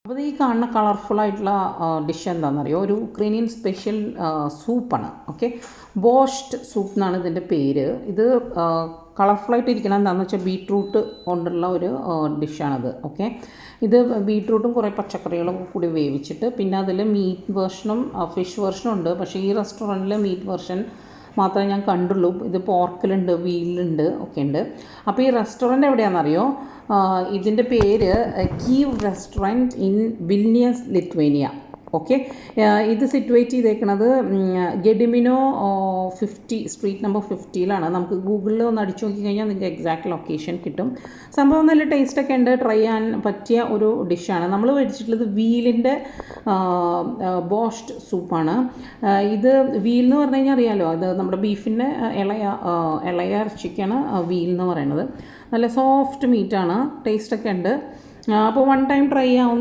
അപ്പോൾ ഈ കാണുന്ന കളർഫുള്ളായിട്ടുള്ള ഡിഷ് എന്താണെന്നറിയോ, ഒരു ഉക്രൈനിയൻ സ്പെഷ്യൽ സൂപ്പാണ്. ഓക്കെ, ബോഷ്ഡ് സൂപ്പ് എന്നാണ് ഇതിൻ്റെ പേര്. ഇത് കളർഫുള്ളായിട്ട് ഇരിക്കണം എന്താണെന്ന് വെച്ചാൽ ബീട്രൂട്ട് കൊണ്ടുള്ള ഒരു ഡിഷാണത്. ഓക്കെ, ഇത് ബീട്രൂട്ടും കുറേ പച്ചക്കറികളും കൂടി വേവിച്ചിട്ട് പിന്നെ അതിൽ മീറ്റ് വേർഷനും ഫിഷ് വേർഷനും ഉണ്ട്. പക്ഷേ ഈ റെസ്റ്റോറൻറ്റിൽ മീറ്റ് വേർഷൻ മാത്രമേ ഞാൻ കണ്ടുള്ളൂ. ഇത് പോർക്കിലുണ്ട്, വീലുണ്ട്, ഒക്കെ ഉണ്ട്. അപ്പോൾ ഈ റെസ്റ്റോറൻറ്റ് എവിടെയാണെന്നറിയോ, ഇതിൻ്റെ പേര് Kiev restaurant in Vilnius, Lithuania. Okay, ഇത് സിറ്റുവേറ്റ് ചെയ്തേക്കുന്നത് ഗെഡിമിനോ 50 സ്ട്രീറ്റ് നമ്പർ 50ലാണ്. നമുക്ക് ഗൂഗിളിൽ ഒന്ന് അടിച്ചു നോക്കി കഴിഞ്ഞാൽ നിങ്ങൾക്ക് എക്സാക്ട് ലൊക്കേഷൻ കിട്ടും. സംഭവം നല്ല ടേസ്റ്റൊക്കെ ഉണ്ട്, ട്രൈ ചെയ്യാൻ പറ്റിയ ഒരു ഡിഷാണ്. നമ്മൾ മേടിച്ചിട്ടുള്ളത് വീലിൻ്റെ ബോഷ്ഡ് സൂപ്പാണ്. ഇത് വീൽ എന്ന് പറഞ്ഞു കഴിഞ്ഞാൽ അറിയാമല്ലോ, അത് നമ്മുടെ ബീഫിൻ്റെ ഇളയ ഇറച്ചിക്കാണ് വീൽ എന്ന് പറയുന്നത്. നല്ല സോഫ്റ്റ് മീറ്റാണ്, ടേസ്റ്റൊക്കെ ഉണ്ട്. അപ്പോൾ വൺ ടൈം ട്രൈ ചെയ്യാവുന്ന